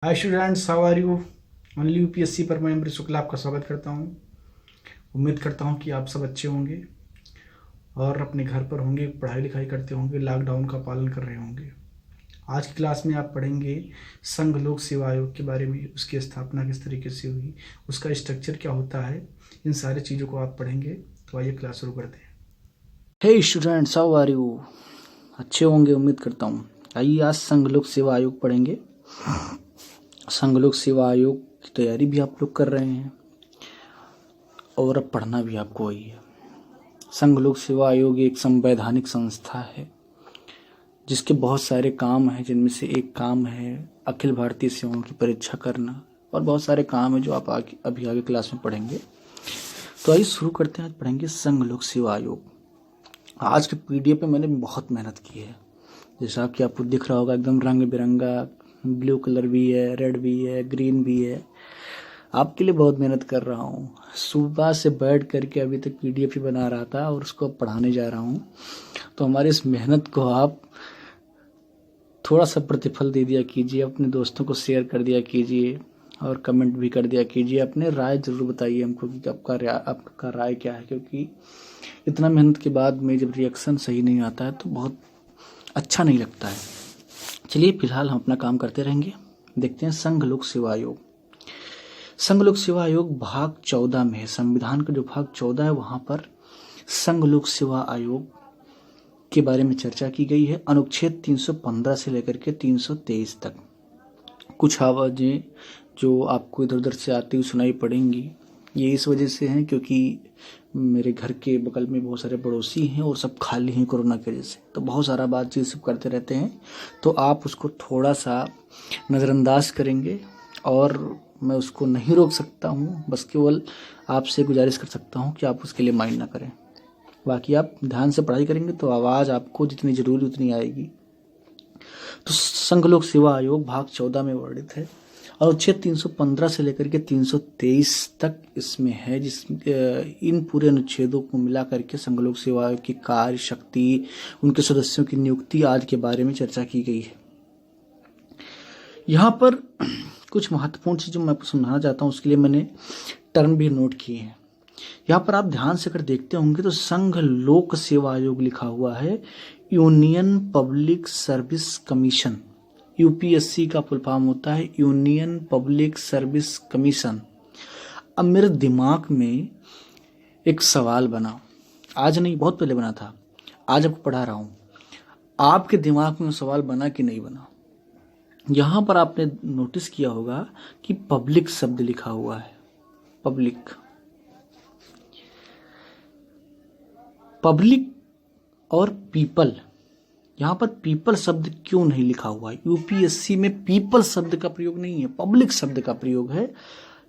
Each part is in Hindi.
Hi students, how are you. Only UPSC पर मैं अमृत शुक्ला आपका स्वागत करता हूँ। उम्मीद करता हूँ कि आप सब अच्छे होंगे और अपने घर पर होंगे, पढ़ाई लिखाई करते होंगे, लॉकडाउन का पालन कर रहे होंगे। आज की क्लास में आप पढ़ेंगे संघ लोक सेवा आयोग के बारे में, उसकी स्थापना किस तरीके से हुई, उसका स्ट्रक्चर क्या होता है, इन सारी चीज़ों को आप पढ़ेंगे। तो आइए क्लास शुरू करते हैं। Hey students, how are you. अच्छे होंगे उम्मीद करता हूँ। आइए आज संघ लोक सेवा आयोग पढ़ेंगे। संघ लोक सेवा आयोग की तैयारी भी आप लोग कर रहे हैं और अब पढ़ना भी आपको वही है। संघ लोक सेवा आयोग एक संवैधानिक संस्था है जिसके बहुत सारे काम हैं, जिनमें से एक काम है अखिल भारतीय सेवाओं की परीक्षा करना, और बहुत सारे काम है जो आप अभी आगे क्लास में पढ़ेंगे। तो आइए शुरू करते हैं। आज पढ़ेंगे संघ लोक सेवा आयोग। आज के पीडीएफ पे मैंने बहुत मेहनत की है, जैसा कि आपको दिख रहा होगा, एकदम रंग बिरंगा, ब्लू कलर भी है, रेड भी है, ग्रीन भी है। आपके लिए बहुत मेहनत कर रहा हूँ। सुबह से बैठ करके अभी तक पीडीएफ ही बना रहा था और उसको पढ़ाने जा रहा हूँ। तो हमारी इस मेहनत को आप थोड़ा सा प्रतिफल दे दिया कीजिए, अपने दोस्तों को शेयर कर दिया कीजिए और कमेंट भी कर दिया कीजिए। अपने राय जरूर बताइए हमको कि आपका राय क्या है, क्योंकि इतना मेहनत के बाद में जब रिएक्शन सही नहीं आता है तो बहुत अच्छा नहीं लगता है। चलिए फिलहाल हम अपना काम करते रहेंगे। देखते हैं संघ लोक सेवा आयोग। संघ लोक सेवा आयोग भाग 14 में है। संविधान का जो भाग 14 है वहां पर संघ लोक सेवा आयोग के बारे में चर्चा की गई है। अनुच्छेद 315 से लेकर के 323 तक। कुछ आवाजें जो आपको इधर उधर से आती हुई सुनाई पड़ेंगी, ये इस वजह से हैं क्योंकि मेरे घर के बगल में बहुत सारे पड़ोसी हैं और सब खाली हैं कोरोना की वजह से, तो बहुत सारा बातचीत सब करते रहते हैं। तो आप उसको थोड़ा सा नज़रअंदाज करेंगे और मैं उसको नहीं रोक सकता हूँ, बस केवल आपसे गुजारिश कर सकता हूँ कि आप उसके लिए माइंड ना करें। बाकी आप ध्यान से पढ़ाई करेंगे तो आवाज़ आपको जितनी ज़रूरी उतनी आएगी। तो संघ लोक सेवा आयोग भाग 14 में वर्णित है। अनुच्छेद 315 से लेकर के 323 तक इसमें है, जिस इन पूरे अनुच्छेदों को मिला करके संघ लोक सेवा आयोग की कार्य शक्ति, उनके सदस्यों की नियुक्ति आदि के बारे में चर्चा की गई है। यहाँ पर कुछ महत्वपूर्ण चीज़ें मैं आपको समझाना चाहता हूँ, उसके लिए मैंने टर्म भी नोट किए हैं। यहाँ पर आप ध्यान से अगर देखते होंगे तो संघ लोक सेवा आयोग लिखा हुआ है, union public service commission. UPSC का फुल फॉर्म होता है यूनियन पब्लिक सर्विस कमीशन। अब मेरे दिमाग में एक सवाल बना, आज नहीं बहुत पहले बना था, आज आपको पढ़ा रहा हूं। आपके दिमाग में सवाल बना कि नहीं बना? यहां पर आपने नोटिस किया होगा कि पब्लिक शब्द लिखा हुआ है। पब्लिक पब्लिक और पीपल, यहाँ पर पीपल शब्द क्यों नहीं लिखा हुआ है? यूपीएससी में पीपल शब्द का प्रयोग नहीं है, पब्लिक शब्द का प्रयोग है।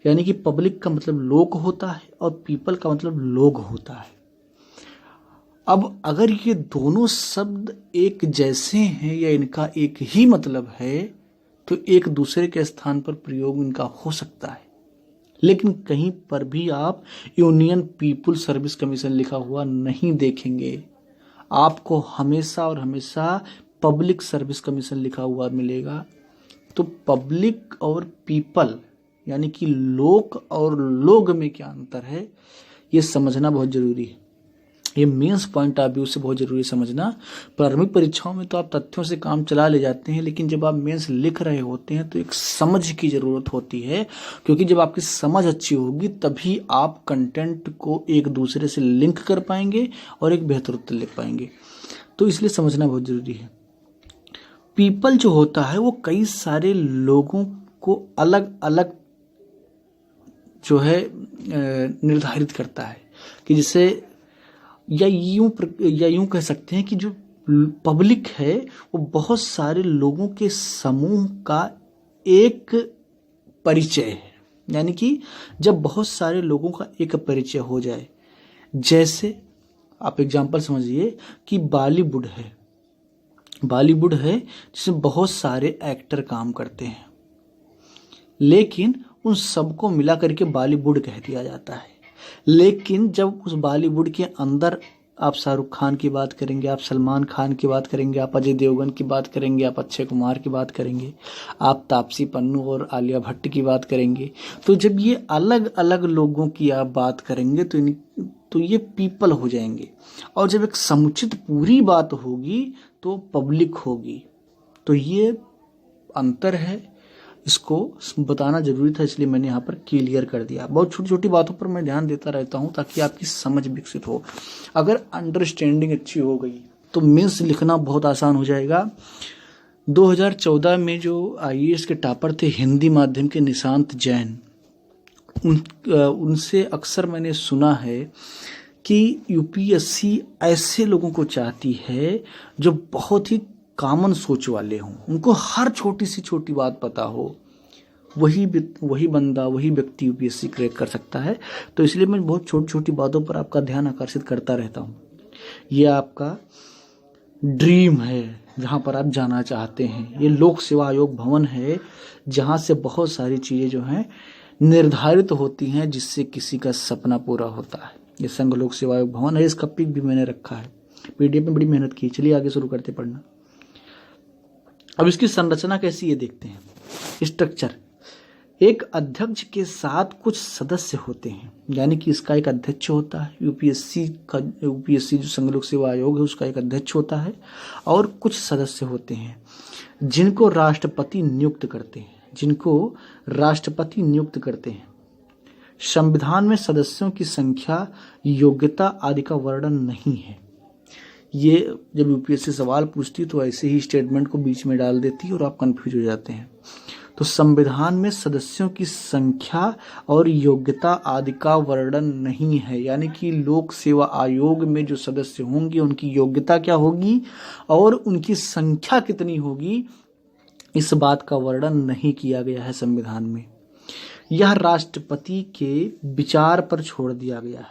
यानी कि पब्लिक का मतलब लोग होता है और पीपल का मतलब लोग होता है। अब अगर ये दोनों शब्द एक जैसे हैं या इनका एक ही मतलब है तो एक दूसरे के स्थान पर प्रयोग इनका हो सकता है, लेकिन कहीं पर भी आप यूनियन पीपुल सर्विस कमीशन लिखा हुआ नहीं देखेंगे। आपको हमेशा और हमेशा पब्लिक सर्विस कमीशन लिखा हुआ मिलेगा। तो पब्लिक और पीपल यानी कि लोक और लोग में क्या अंतर है, ये समझना बहुत जरूरी है। ये मेंस पॉइंट ऑफ व्यू से बहुत जरूरी समझना। प्रारंभिक परीक्षाओं में तो आप तथ्यों से काम चला ले जाते हैं, लेकिन जब आप मेंस लिख रहे होते हैं तो एक समझ की जरूरत होती है, क्योंकि जब आपकी समझ अच्छी होगी तभी आप कंटेंट को एक दूसरे से लिंक कर पाएंगे और एक बेहतर उत्तर लिख पाएंगे। तो इसलिए समझना बहुत जरूरी है। पीपल जो होता है वो कई सारे लोगों को अलग अलग जो है निर्धारित करता है, कि जिसे या यूं कह सकते हैं कि जो पब्लिक है वो बहुत सारे लोगों के समूह का एक परिचय है। यानी कि जब बहुत सारे लोगों का एक परिचय हो जाए, जैसे आप एग्जांपल समझिए कि बॉलीवुड है, बॉलीवुड है जिसमें बहुत सारे एक्टर काम करते हैं, लेकिन उन सबको मिला करके बॉलीवुड कह दिया जाता है। लेकिन जब उस बॉलीवुड के अंदर आप शाहरुख खान की बात करेंगे, आप सलमान खान की बात करेंगे, आप अजय देवगन की बात करेंगे, आप अक्षय कुमार की बात करेंगे, आप तापसी पन्नू और आलिया भट्ट की बात करेंगे। तो जब ये अलग अलग लोगों की आप बात करेंगे तो ये पीपल हो जाएंगे, और जब एक समुचित पूरी बात होगी तो पब्लिक होगी। तो ये अंतर है, इसको बताना जरूरी था, इसलिए मैंने यहाँ पर क्लियर कर दिया। बहुत छोटी छोटी बातों पर मैं ध्यान देता रहता हूँ ताकि आपकी समझ विकसित हो। अगर अंडरस्टैंडिंग अच्छी हो गई तो मेंस लिखना बहुत आसान हो जाएगा। 2014 में जो IAS के टॉपर थे हिंदी माध्यम के निशांत जैन, उनसे अक्सर मैंने सुना है कि UPSC ऐसे लोगों को चाहती है जो बहुत ही कॉमन सोच वाले हों, उनको हर छोटी सी छोटी बात पता हो। वही बंदा, वही व्यक्ति UPSC क्रैक कर सकता है। तो इसलिए मैं बहुत छोटी छोटी बातों पर आपका ध्यान आकर्षित करता रहता हूँ। ये आपका ड्रीम है जहाँ पर आप जाना चाहते हैं। ये लोक सेवा आयोग भवन है जहाँ से बहुत सारी चीज़ें जो हैं निर्धारित होती हैं, जिससे किसी का सपना पूरा होता है। ये संघ लोक सेवा आयोग भवन है। इसका पिक भी मैंने रखा है, PDF में बड़ी मेहनत की। चलिए आगे शुरू करते पढ़ना। अब इसकी संरचना कैसी है देखते हैं। स्ट्रक्चर, एक अध्यक्ष के साथ कुछ सदस्य होते हैं, यानी कि इसका एक अध्यक्ष होता है। UPSC जो संघ लोक सेवा आयोग है उसका एक अध्यक्ष होता है और कुछ सदस्य होते हैं जिनको राष्ट्रपति नियुक्त करते हैं। संविधान में सदस्यों की संख्या, योग्यता आदि का वर्णन नहीं है। ये जब UPSC सवाल पूछती तो ऐसे ही स्टेटमेंट को बीच में डाल देती और आप कंफ्यूज हो जाते हैं। तो संविधान में सदस्यों की संख्या और योग्यता आदि का वर्णन नहीं है, यानी कि लोक सेवा आयोग में जो सदस्य होंगे उनकी योग्यता क्या होगी और उनकी संख्या कितनी होगी, इस बात का वर्णन नहीं किया गया है संविधान में। यह राष्ट्रपति के विचार पर छोड़ दिया गया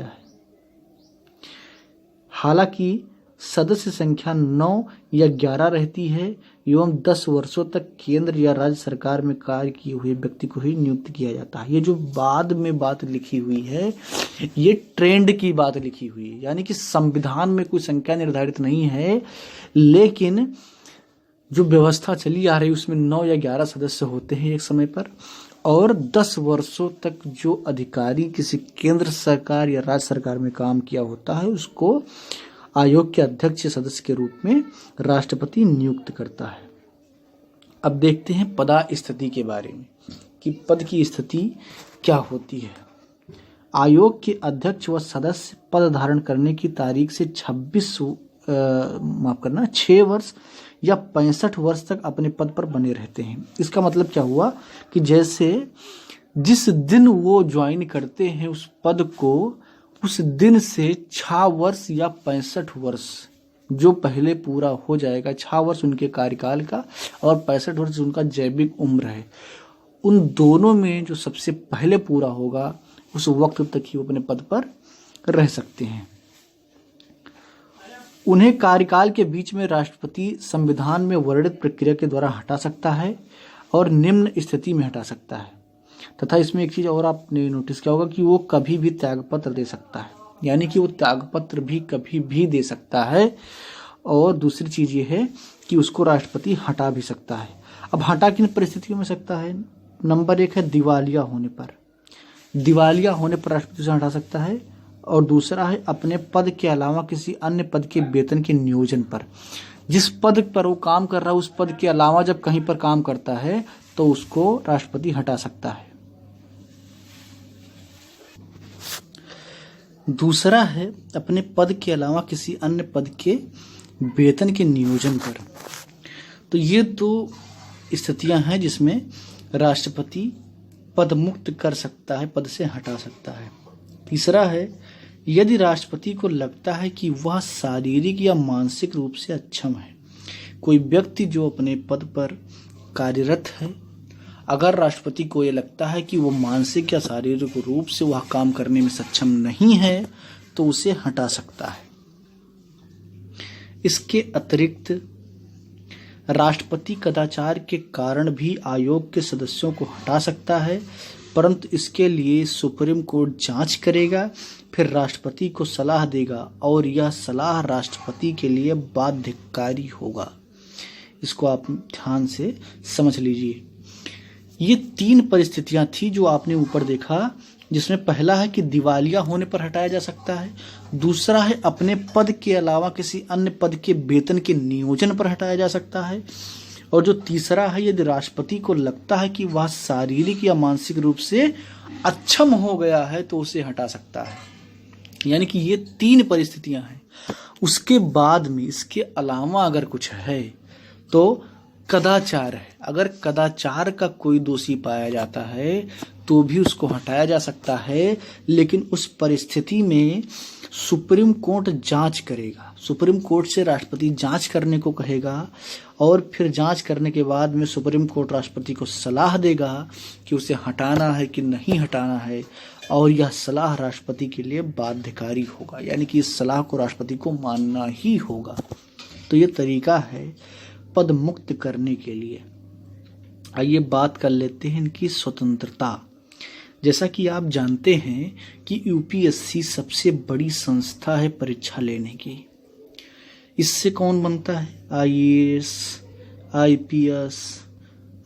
है। हालांकि सदस्य संख्या 9 या 11 रहती है एवं 10 वर्षों तक केंद्र या राज्य सरकार में कार्य किए हुए व्यक्ति को ही नियुक्त किया जाता है। ये जो बाद में बात लिखी हुई है ये ट्रेंड की बात लिखी हुई है, यानी कि संविधान में कोई संख्या निर्धारित नहीं है, लेकिन जो व्यवस्था चली आ रही है उसमें 9 या 11 सदस्य होते हैं एक समय पर, और 10 वर्षों तक जो अधिकारी किसी केंद्र सरकार या राज्य सरकार में काम किया होता है उसको आयोग के अध्यक्ष सदस्य के रूप में राष्ट्रपति नियुक्त करता है। अब देखते हैं पदास्थिति के बारे में कि पद की स्थिति क्या होती है। आयोग के अध्यक्ष व सदस्य पद धारण करने की तारीख से 6 वर्ष या 65 वर्ष तक अपने पद पर बने रहते हैं। इसका मतलब क्या हुआ कि जैसे जिस दिन वो ज्वाइन करते हैं उस पद को, उस दिन से 6 वर्ष या 65 वर्ष जो पहले पूरा हो जाएगा, 6 वर्ष उनके कार्यकाल का और 65 वर्ष उनका जैविक उम्र है, उन दोनों में जो सबसे पहले पूरा होगा उस वक्त तक ही वो अपने पद पर रह सकते हैं। उन्हें कार्यकाल के बीच में राष्ट्रपति संविधान में वर्णित प्रक्रिया के द्वारा हटा सकता है और निम्न स्थिति में हटा सकता है। तथा इसमें एक चीज और आपने नोटिस किया होगा कि वो कभी भी त्यागपत्र दे सकता है, यानी कि वो त्यागपत्र भी कभी भी दे सकता है। और दूसरी चीज ये है कि उसको राष्ट्रपति हटा भी सकता है। अब हटा किन परिस्थितियों में सकता है? नंबर 1 है दिवालिया होने पर राष्ट्रपति उसे हटा सकता है, और दूसरा है अपने पद के अलावा किसी अन्य पद के वेतन के नियोजन पर। जिस पद पर वो काम कर रहा है उस पद के अलावा जब कहीं पर काम करता है तो उसको राष्ट्रपति हटा सकता है। दूसरा है अपने पद के अलावा किसी अन्य पद के वेतन के नियोजन पर। तो ये 2 स्थितियां हैं जिसमें राष्ट्रपति पद मुक्त कर सकता है, पद से हटा सकता है। तीसरा है यदि राष्ट्रपति को लगता है कि वह शारीरिक या मानसिक रूप से अक्षम है। कोई व्यक्ति जो अपने पद पर कार्यरत है, अगर राष्ट्रपति को ये लगता है कि वो मानसिक या शारीरिक रूप से वह काम करने में सक्षम नहीं है तो उसे हटा सकता है। इसके अतिरिक्त राष्ट्रपति कदाचार के कारण भी आयोग के सदस्यों को हटा सकता है। परंतु इसके लिए सुप्रीम कोर्ट जांच करेगा, फिर राष्ट्रपति को सलाह देगा और यह सलाह राष्ट्रपति के लिए बाध्यकारी होगा। इसको आप ध्यान से समझ लीजिए। ये 3 परिस्थितियां थी जो आपने ऊपर देखा, जिसमें पहला है कि दिवालिया होने पर हटाया जा सकता है, दूसरा है अपने पद के अलावा किसी अन्य पद के वेतन के नियोजन पर हटाया जा सकता है, और जो तीसरा है यदि राष्ट्रपति को लगता है कि वह शारीरिक या मानसिक रूप से अक्षम हो गया है तो उसे हटा सकता है। यानी कि ये 3 परिस्थितियां हैं। उसके बाद में इसके अलावा अगर कुछ है तो कदाचार है। अगर कदाचार का कोई दोषी पाया जाता है तो भी उसको हटाया जा सकता है, लेकिन उस परिस्थिति में सुप्रीम कोर्ट जांच करेगा। सुप्रीम कोर्ट से राष्ट्रपति जांच करने को कहेगा और फिर जांच करने के बाद में सुप्रीम कोर्ट राष्ट्रपति को सलाह देगा कि उसे हटाना है कि नहीं हटाना है, और यह सलाह राष्ट्रपति के लिए बाध्यकारी होगा। यानी कि इस सलाह को राष्ट्रपति को मानना ही होगा। तो ये तरीका है पद मुक्त करने के लिए। आइए बात कर लेते हैं इनकी स्वतंत्रता। जैसा कि आप जानते हैं कि यूपीएससी सबसे बड़ी संस्था है परीक्षा लेने की। इससे कौन बनता है? आईएएस, आईपीएस,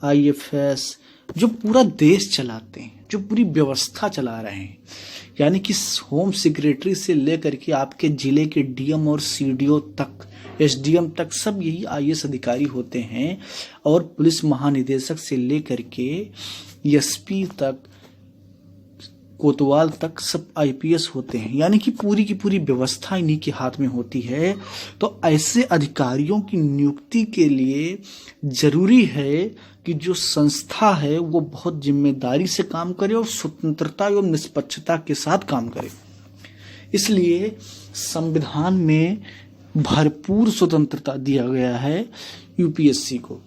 आईएफएस, जो पूरा देश चलाते हैं, जो पूरी व्यवस्था चला रहे हैं। यानी कि होम सेक्रेटरी से लेकर के आपके जिले के डीएम और सीडीओ तक, एसडीएम तक, सब यही आईएएस अधिकारी होते हैं, और पुलिस महानिदेशक से लेकर के एसपी तक, कोतवाल तक सब आईपीएस होते हैं। यानी कि पूरी की पूरी व्यवस्था इन्हीं के हाथ में होती है। तो ऐसे अधिकारियों की नियुक्ति के लिए जरूरी है कि जो संस्था है वो बहुत जिम्मेदारी से काम करे और स्वतंत्रता एवं निष्पक्षता के साथ काम करे। इसलिए संविधान में भरपूर स्वतंत्रता दिया गया है यूपीएससी को।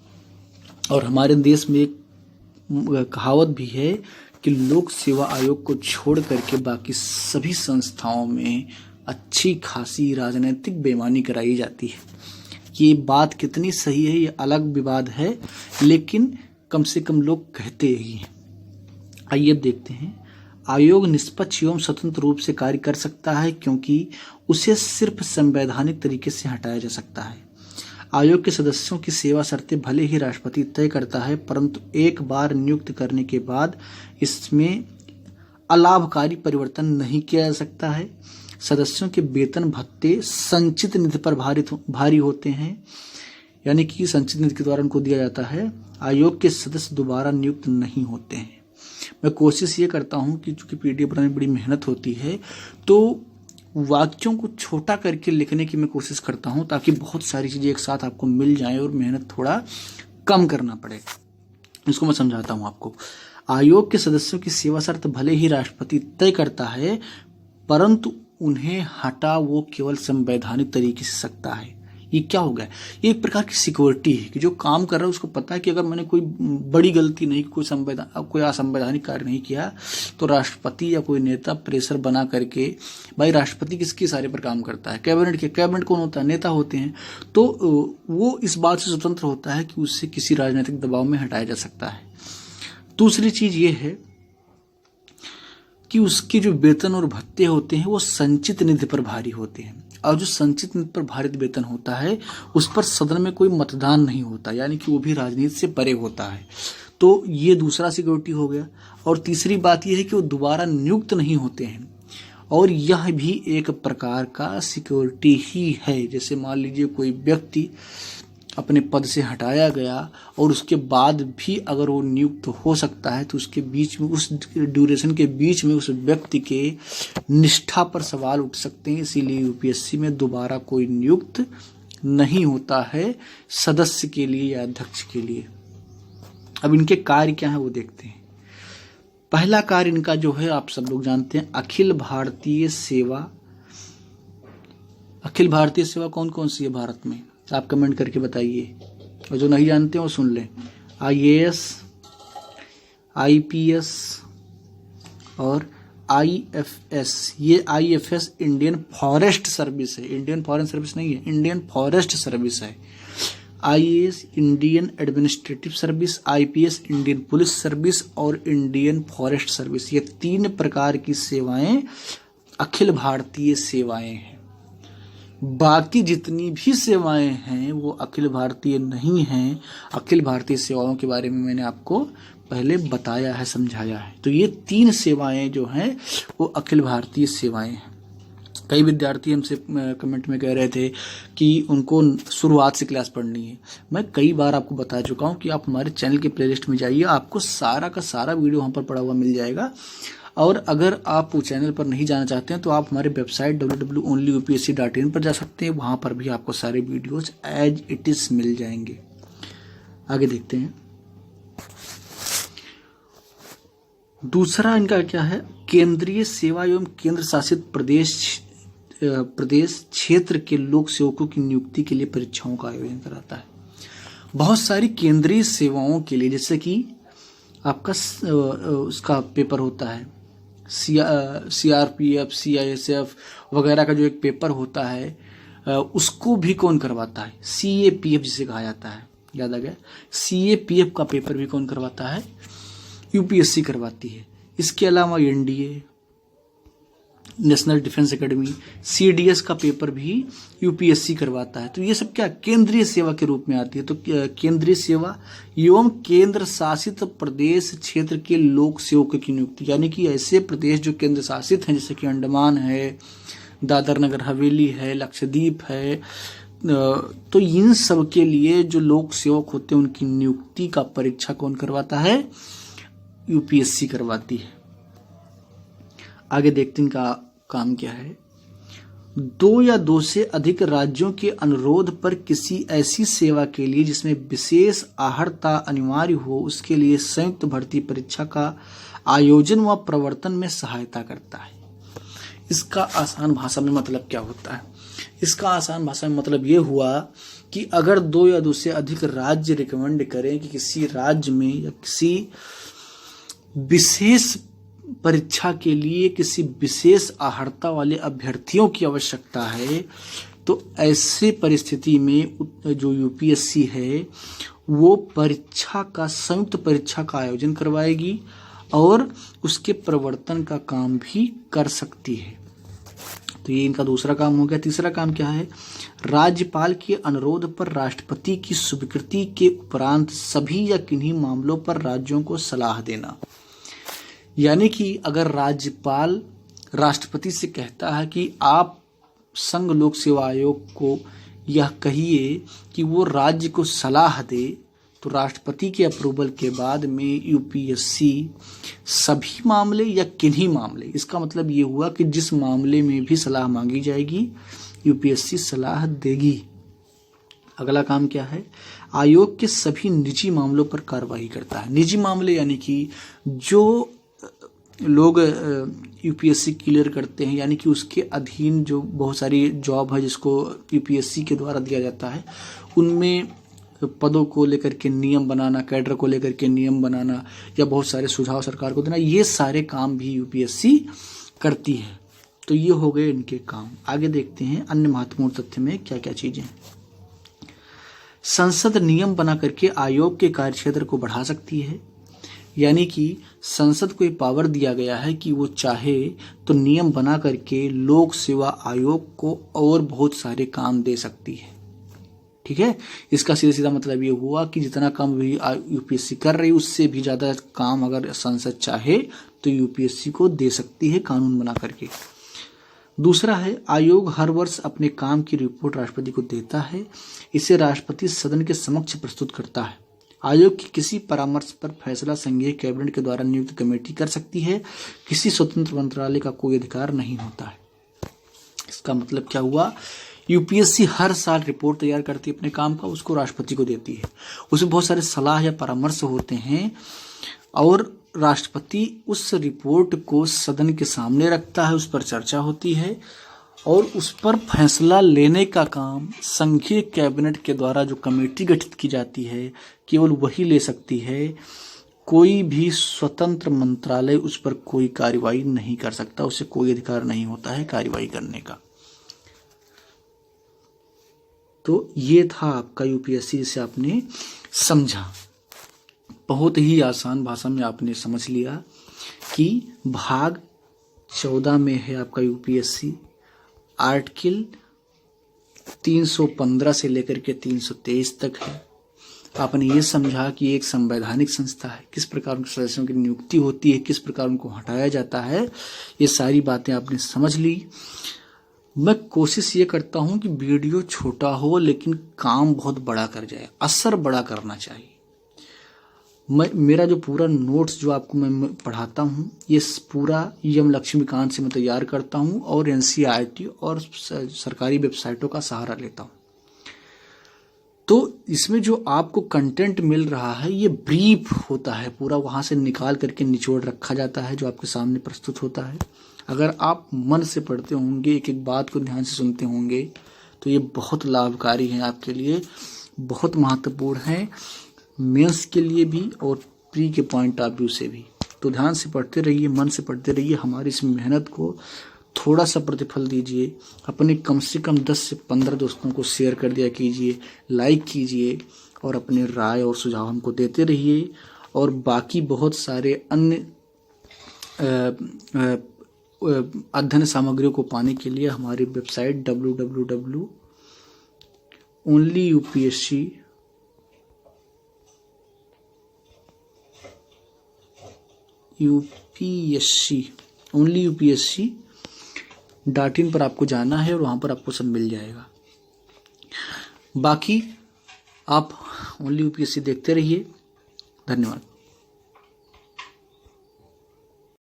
और हमारे देश में एक कहावत भी है कि लोक सेवा आयोग को छोड़ करके बाकी सभी संस्थाओं में अच्छी खासी राजनीतिक बेईमानी कराई जाती है। ये बात कितनी सही है ये अलग विवाद है, लेकिन कम से कम लोग कहते ही हैं। आइए देखते हैं। आयोग निष्पक्ष एवं स्वतंत्र रूप से कार्य कर सकता है क्योंकि उसे सिर्फ संवैधानिक तरीके से हटाया जा सकता है। आयोग के सदस्यों की सेवा शर्तें भले ही राष्ट्रपति तय करता है, परंतु एक बार नियुक्त करने के बाद इसमें अलाभकारी परिवर्तन नहीं किया जा सकता है। सदस्यों के वेतन भत्ते संचित निधि पर भारी होते हैं, यानी कि संचित निधि के द्वारा उनको दिया जाता है। आयोग के सदस्य दोबारा नियुक्त नहीं होते हैं। मैं कोशिश ये करता हूँ कि चूंकि पीडीएफ बनाने में बड़ी मेहनत होती है, तो वाक्यों को छोटा करके लिखने की मैं कोशिश करता हूं ताकि बहुत सारी चीजें एक साथ आपको मिल जाएं और मेहनत थोड़ा कम करना पड़े। इसको मैं समझाता हूं आपको। आयोग के सदस्यों की सेवा शर्त भले ही राष्ट्रपति तय करता है, परंतु उन्हें हटा वो केवल संवैधानिक तरीके से सकता है। ये क्या हो गया? ये एक प्रकार की सिक्योरिटी है कि जो काम कर रहा है उसको पता है कि अगर मैंने कोई बड़ी गलती नहीं, कोई असंवैधानिक कार्य नहीं किया, तो राष्ट्रपति या कोई नेता प्रेशर बना करके, भाई राष्ट्रपति किसके इशारे पर काम करता है? कैबिनेट कौन होता है? नेता होते हैं। तो वो इस बात से स्वतंत्र होता है कि उससे किसी राजनीतिक दबाव में हटाया जा सकता है। दूसरी चीज ये है कि उसके जो वेतन और भत्ते होते हैं वो संचित निधि पर भारी होते हैं, और जो संचित निधि पर भारित वेतन होता है उस पर सदन में कोई मतदान नहीं होता, यानी कि वो भी राजनीति से परे होता है। तो ये दूसरा सिक्योरिटी हो गया। और तीसरी बात यह है कि वो दोबारा नियुक्त नहीं होते हैं, और यह भी एक प्रकार का सिक्योरिटी ही है। जैसे मान लीजिए कोई व्यक्ति अपने पद से हटाया गया और उसके बाद भी अगर वो नियुक्त हो सकता है, तो उसके बीच में, उस ड्यूरेशन के बीच में उस व्यक्ति के निष्ठा पर सवाल उठ सकते हैं। इसीलिए यूपीएससी में दोबारा कोई नियुक्त नहीं होता है सदस्य के लिए या अध्यक्ष के लिए। अब इनके कार्य क्या है वो देखते हैं। पहला कार्य इनका जो है आप सब लोग जानते हैं, अखिल भारतीय सेवा। अखिल भारतीय सेवा कौन कौन सी है भारत में? आप कमेंट करके बताइए, और जो नहीं जानते हो सुन लें। आईएएस, आईपीएस और आईएफएस। ये आईएफएस इंडियन फॉरेस्ट सर्विस है, इंडियन फॉरेन सर्विस नहीं है, इंडियन फॉरेस्ट सर्विस है। IAS Indian administrative service, IPS Indian police service और इंडियन फॉरेस्ट सर्विस। ये 3 प्रकार की सेवाएं अखिल भारतीय सेवाएं हैं। बाकी जितनी भी सेवाएं हैं वो अखिल भारतीय नहीं हैं। अखिल भारतीय सेवाओं के बारे में मैंने आपको पहले बताया है, समझाया है। तो ये 3 सेवाएं जो हैं वो अखिल भारतीय सेवाएं हैं। कई विद्यार्थी हमसे कमेंट में कह रहे थे कि उनको शुरुआत से क्लास पढ़नी है। मैं कई बार आपको बता चुका हूं कि आप हमारे चैनल के प्लेलिस्ट में जाइए, आपको सारा का सारा वीडियो वहां पर पड़ा हुआ मिल जाएगा। और अगर आप चैनल पर नहीं जाना चाहते हैं तो आप हमारे वेबसाइट www.onlyupsc.in पर जा सकते हैं। वहां पर भी आपको सारे वीडियोज एज इट इज मिल जाएंगे। आगे देखते हैं। दूसरा इनका क्या है, केंद्रीय सेवा एवं केंद्र शासित प्रदेश क्षेत्र के लोक सेवकों की नियुक्ति के लिए परीक्षाओं का आयोजन कराता है। बहुत सारी केंद्रीय सेवाओं के लिए, जैसे कि आपका उसका पेपर होता है CRPF, CISF वगैरह का जो एक पेपर होता है, उसको भी कौन करवाता है? CAPF जिसे कहा जाता है, याद आ गया। CAPF का पेपर भी कौन करवाता है? UPSC करवाती है। इसके अलावा NDA, national defence academy, CDS का पेपर भी UPSC करवाता है। तो ये सब क्या केंद्रीय सेवा के रूप में आती है। तो केंद्रीय सेवा एवं केंद्र शासित प्रदेश क्षेत्र के लोक सेवकों की नियुक्ति, यानी कि ऐसे प्रदेश जो केंद्र शासित हैं, जैसे कि अंडमान है, दादर नगर हवेली है, लक्षद्वीप है, तो इन सब के लिए जो लोक सेवक होते हैं उनकी नियुक्ति का परीक्षा कौन करवाता है? UPSC करवाती है। आगे देखते हैं इनका काम क्या है। 2 या 2 से अधिक राज्यों के अनुरोध पर किसी ऐसी सेवा के लिए जिसमें विशेष अर्हता अनिवार्य हो, उसके लिए संयुक्त भर्ती परीक्षा का आयोजन व प्रवर्तन में सहायता करता है। इसका आसान भाषा में मतलब क्या होता है? इसका आसान भाषा में मतलब ये हुआ कि अगर 2 या 2 से अधिक राज्य रिकमेंड करें कि किसी राज्य में या किसी विशेष परीक्षा के लिए किसी विशेष अर्हता वाले अभ्यर्थियों की आवश्यकता है, तो ऐसे परिस्थिति में जो UPSC है वो परीक्षा का संयुक्त परीक्षा का आयोजन करवाएगी और उसके प्रवर्तन का काम भी कर सकती है। तो ये इनका दूसरा काम हो गया। तीसरा काम क्या है? राज्यपाल के अनुरोध पर राष्ट्रपति की स्वीकृति के उपरांत सभी या किन्हीं मामलों पर राज्यों को सलाह देना। यानी कि अगर राज्यपाल राष्ट्रपति से कहता है कि आप संघ लोक सेवा आयोग को यह कहिए कि वो राज्य को सलाह दे, तो राष्ट्रपति के अप्रूवल के बाद में UPSC सभी मामले या किन्हीं मामले, इसका मतलब ये हुआ कि जिस मामले में भी सलाह मांगी जाएगी UPSC सलाह देगी। अगला काम क्या है? आयोग के सभी निजी मामलों पर कार्रवाई करता है। निजी मामले यानी कि जो लोग UPSC क्लियर करते हैं, यानी कि उसके अधीन जो बहुत सारी जॉब है जिसको UPSC के द्वारा दिया जाता है, उनमें पदों को लेकर के नियम बनाना, कैडर को लेकर के नियम बनाना या बहुत सारे सुझाव सरकार को देना, ये सारे काम भी UPSC करती है। तो ये हो गए इनके काम। आगे देखते हैं अन्य महत्वपूर्ण तथ्य में क्या क्या चीजें। संसद नियम बना करके आयोग के कार्यक्षेत्र को बढ़ा सकती है, यानी कि संसद को ये पावर दिया गया है कि वो चाहे तो नियम बना करके लोक सेवा आयोग को और बहुत सारे काम दे सकती है। ठीक है, इसका सीधा सीधा मतलब ये हुआ कि जितना काम भी UPSC कर रही है उससे भी ज्यादा काम अगर संसद चाहे तो UPSC को दे सकती है कानून बना करके। दूसरा है, आयोग हर वर्ष अपने काम की रिपोर्ट राष्ट्रपति को देता है। इसे राष्ट्रपति सदन के समक्ष प्रस्तुत करता है। आयोग की किसी परामर्श पर फैसला संघीय कैबिनेट के द्वारा नियुक्त कमेटी कर सकती है। किसी स्वतंत्र मंत्रालय का कोई अधिकार नहीं होता है। इसका मतलब क्या हुआ? UPSC हर साल रिपोर्ट तैयार करती है अपने काम का, उसको राष्ट्रपति को देती है। उसमें बहुत सारे सलाह या परामर्श होते हैं और राष्ट्रपति उस रिपोर्ट को सदन के सामने रखता है, उस पर चर्चा होती है और उस पर फैसला लेने का काम संघीय कैबिनेट के द्वारा जो कमेटी गठित की जाती है केवल वही ले सकती है। कोई भी स्वतंत्र मंत्रालय उस पर कोई कार्रवाई नहीं कर सकता, उसे कोई अधिकार नहीं होता है कार्रवाई करने का। तो ये था आपका यूपीएससी, जिसे आपने समझा। बहुत ही आसान भाषा में आपने समझ लिया कि भाग 14 में है आपका यूपीएससी। आर्टिकल 315 से लेकर के 323 तक है। आपने ये समझा कि एक संवैधानिक संस्था है, किस प्रकार उनके सदस्यों की नियुक्ति होती है, किस प्रकार उनको हटाया जाता है, ये सारी बातें आपने समझ ली। मैं कोशिश ये करता हूँ कि वीडियो छोटा हो लेकिन काम बहुत बड़ा कर जाए, असर बड़ा करना चाहिए। मेरा जो पूरा नोट्स जो आपको मैं पढ़ाता हूँ, ये पूरा एम लक्ष्मीकांत से मैं तैयार करता हूँ और एनसीईआरटी और सरकारी वेबसाइटों का सहारा लेता हूँ। तो इसमें जो आपको कंटेंट मिल रहा है ये ब्रीफ होता है, पूरा वहाँ से निकाल करके निचोड़ रखा जाता है जो आपके सामने प्रस्तुत होता है। अगर आप मन से पढ़ते होंगे, एक एक बात को ध्यान से सुनते होंगे, तो ये बहुत लाभकारी है आपके लिए, बहुत महत्वपूर्ण है, मेंस के लिए भी और प्री के पॉइंट ऑफ व्यू से भी। तो ध्यान से पढ़ते रहिए, मन से पढ़ते रहिए, हमारी इस मेहनत को थोड़ा सा प्रतिफल दीजिए, अपने कम से कम 10 से 15 दोस्तों को शेयर कर दिया कीजिए, लाइक कीजिए और अपने राय और सुझाव हमको देते रहिए। और बाकी बहुत सारे अन्य अध्ययन सामग्रियों को पाने के लिए हमारी वेबसाइट www.onlyupsc.in पर आपको जाना है और वहाँ पर आपको सब मिल जाएगा। बाकी आप ओनली यूपीएससी देखते रहिए। धन्यवाद।